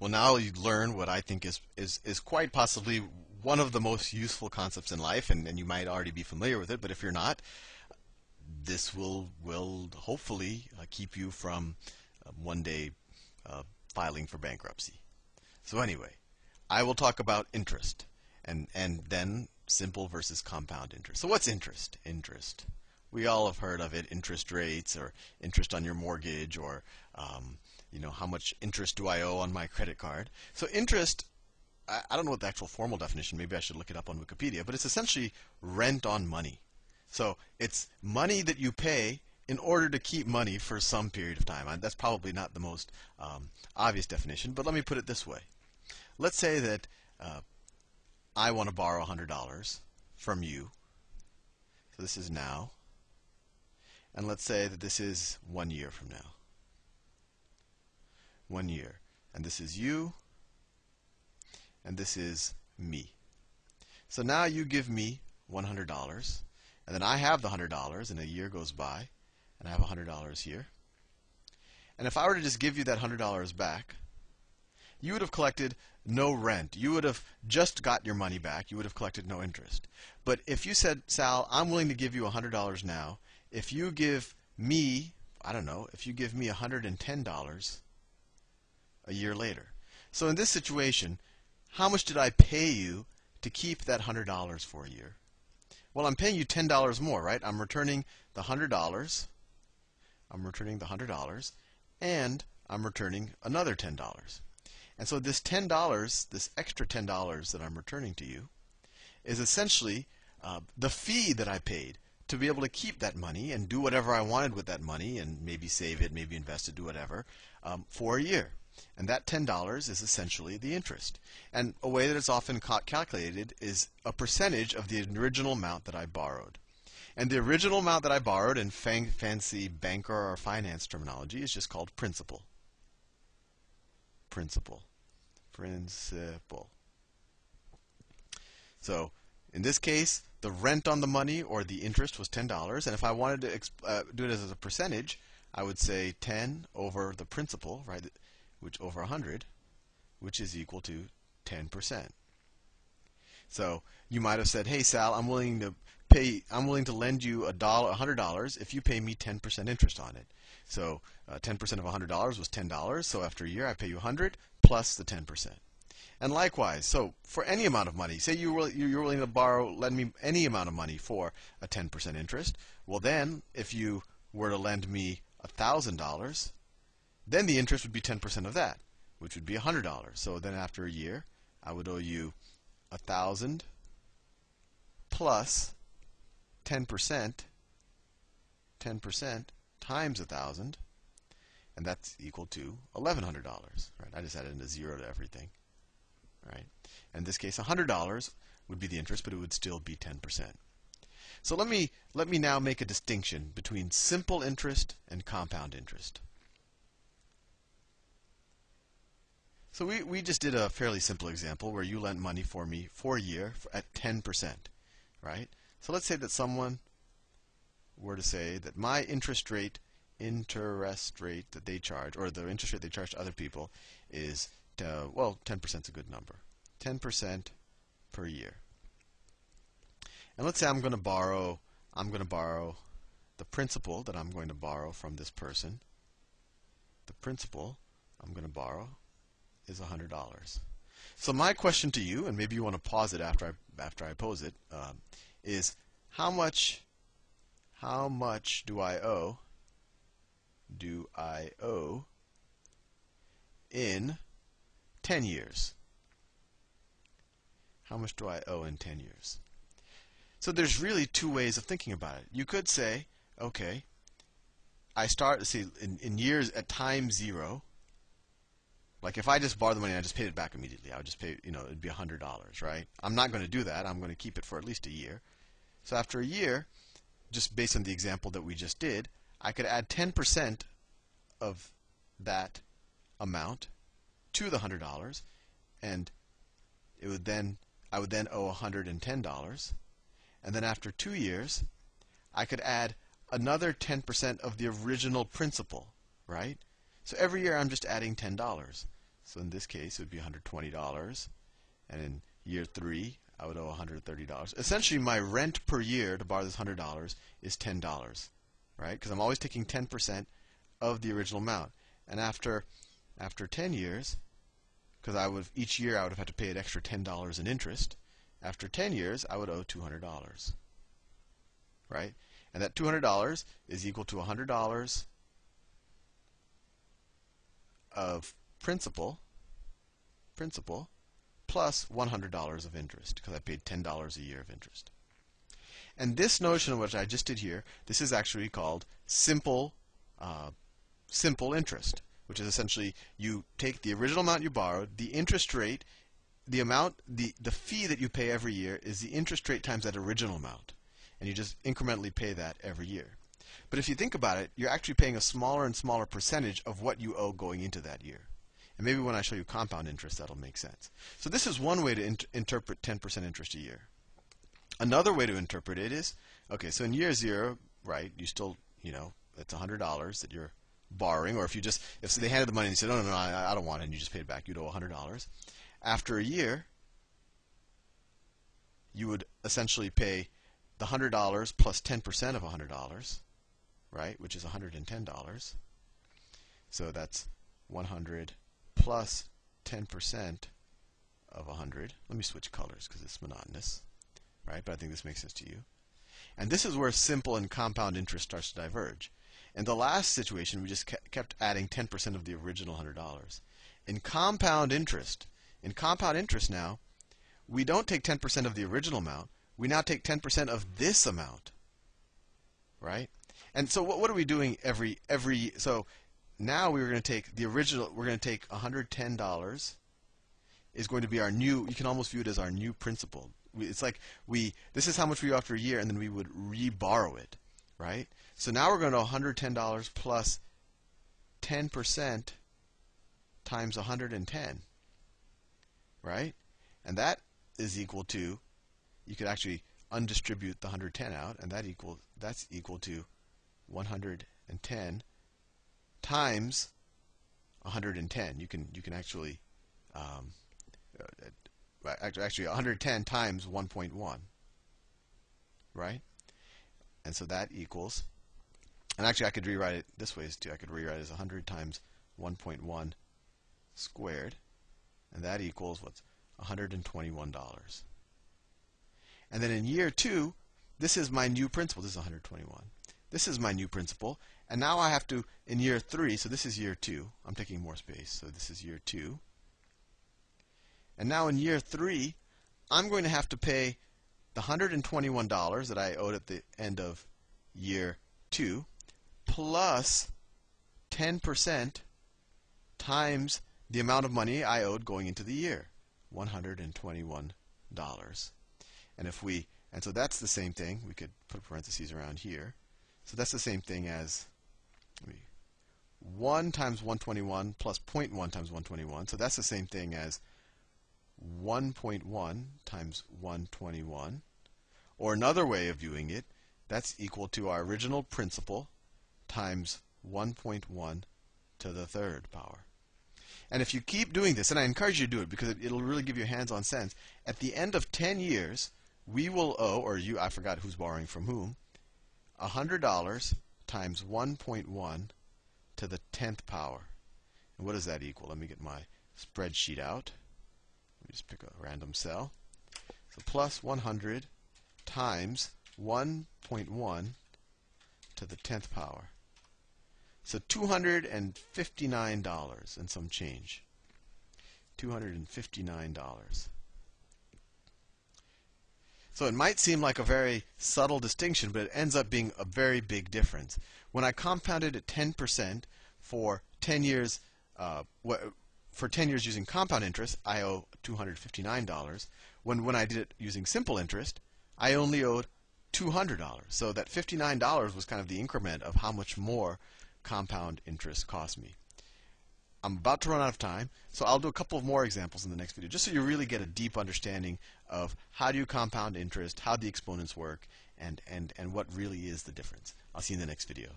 Well, now you learn what I think is quite possibly one of the most useful concepts in life, and you might already be familiar with it, but if you're not, this will hopefully keep you from one day uh, filing for bankruptcy. So anyway, I will talk about interest, and then simple versus compound interest. So what's interest? Interest. We all have heard of it, interest rates or interest on your mortgage or how much interest do I owe on my credit card. So interest, I don't know what the actual formal definition, maybe I should look it up on Wikipedia, but it's essentially rent on money. So it's money that you pay in order to keep money for some period of time. That's probably not the most obvious definition, but let me put it this way. Let's say that I want to borrow $100 from you. So this is now. And let's say that this is 1 year from now. 1 year. And this is you. And this is me. So now you give me $100. And then I have the $100, and a year goes by, and I have $100 here. And if I were to just give you that $100 back, you would have collected no rent. You would have just got your money back. You would have collected no interest. But if you said, Sal, I'm willing to give you $100 now, if you give me, I don't know, if you give me $110 a year later. So in this situation, how much did I pay you to keep that $100 for a year? Well, I'm paying you $10 more, right? I'm returning the $100. I'm returning the $100, and I'm returning another $10. And so this $10, this extra $10 that I'm returning to you, is essentially the fee that I paid to be able to keep that money and do whatever I wanted with that money, and maybe save it, maybe invest it, do whatever, for a year. And that $10 is essentially the interest. And a way that it's often calculated is a percentage of the original amount that I borrowed. And the original amount that I borrowed in fancy banker or finance terminology is just called principal. Principal. Principal. So in this case, the rent on the money or the interest was $10. And if I wanted to do it as a percentage, I would say 10 over the principal, right? Which over 100, which is equal to 10%. So you might have said, "Hey Sal, I'm willing to lend you $100 if you pay me 10% interest on it." So 10% of $100 was $10. So after a year, I pay you 100 plus the 10%. And likewise, so for any amount of money, say you're willing to lend me any amount of money for a 10% interest. Well, then if you were to lend me $1,000. Then the interest would be 10% of that, which would be $100. So then after a year, I would owe you 1,000 plus 10%, 10% times 1,000, and that's equal to $1,100. Right? I just added a zero to everything. Right? In this case, $100 would be the interest, but it would still be 10%. So let me now make a distinction between simple interest and compound interest. So we just did a fairly simple example where you lent money for me for a year at 10%, right? So let's say that someone were to say that my interest rate that they charge, or the interest rate they charge to other people is, well, 10% is a good number. 10% per year. And let's say I'm going to borrow the principal that I'm going to borrow from this person. The principal I'm going to borrow is $100. So my question to you, and maybe you want to pause it after I pose it, is how much do I owe in 10 years? How much do I owe in 10 years? So there's really two ways of thinking about it. You could say, okay, I start in years at time 0. Like if I just borrowed the money and I just paid it back immediately, I would just pay, it'd be $100, right? I'm not going to do that. I'm going to keep it for at least a year. So after a year, just based on the example that we just did, I could add 10% of that amount to the $100, and I would then owe $110. And then after 2 years, I could add another 10% of the original principal, right? So every year I'm just adding $10. So in this case, it would be $120. And in year 3, I would owe $130. Essentially, my rent per year to borrow this $100 is $10, right? Because I'm always taking 10% of the original amount. And after 10 years, because each year I would have had to pay an extra $10 in interest. After 10 years, I would owe $200, right? And that $200 is equal to $100 of principal plus $100 of interest, because I paid $10 a year of interest. And this notion, which I just did here, this is actually called simple interest, which is essentially you take the original amount you borrowed, the interest rate, the fee that you pay every year is the interest rate times that original amount, and you just incrementally pay that every year. But if you think about it, you're actually paying a smaller and smaller percentage of what you owe going into that year. And maybe when I show you compound interest, that'll make sense. So this is one way to interpret 10% interest a year. Another way to interpret it is, okay, so in year 0, right, you still, it's $100 that you're borrowing, or if they handed the money and you said, no, I don't want it, and you just paid it back, you'd owe $100. After a year, you would essentially pay the $100 plus 10% of $100, right, which is $110. So that's 100 plus 10% of 100. Let me switch colors because it's monotonous, right? But I think this makes sense to you. And this is where simple and compound interest starts to diverge. In the last situation, we just kept adding 10% of the original $100. In compound interest now, we don't take 10% of the original amount. We now take 10% of this amount, right? And so what are we doing so now we're going to take the original, we're going to take $110 is going to be our new, you can almost view it as our new principal. It's like this is how much we owe after a year, and then we would re-borrow it, right? So now we're going to $110 plus 10% times 110, right? And that is equal to, you could actually undistribute the 110 out, and that's equal to 110 times 110. You can actually actually 110 times 1.1, right? And so that equals, and actually I could rewrite it this way too. I could rewrite it as 100 times 1.1 squared, and that equals what's $121. And then in year 2, this is my new principal. This is 121. This is my new principal. And now I have to, in year 3, so this is year 2. I'm taking more space, so this is year 2. And now in year 3, I'm going to have to pay the $121 that I owed at the end of year 2, plus 10% times the amount of money I owed going into the year, $121. And so that's the same thing. We could put parentheses around here. So that's the same thing as 1 times 121 plus 0.1 times 121. So that's the same thing as 1.1 times 121. Or another way of viewing it, that's equal to our original principal times 1.1 to the third power. And if you keep doing this, and I encourage you to do it because it'll really give you a hands-on sense, at the end of 10 years, we will owe, or I forgot who's borrowing from whom, $100 times 1.1 to the 10th power. And what does that equal? Let me get my spreadsheet out. Let me just pick a random cell. So plus 100 times 1.1 to the 10th power. So $259 and some change. $259. So it might seem like a very subtle distinction, but it ends up being a very big difference. When I compounded at 10% for 10 years, for 10 years using compound interest, I owe $259. When I did it using simple interest, I only owed $200. So that $59 was kind of the increment of how much more compound interest cost me. I'm about to run out of time, so I'll do a couple of more examples in the next video, just so you really get a deep understanding of how do you compound interest, how the exponents work, and what really is the difference. I'll see you in the next video.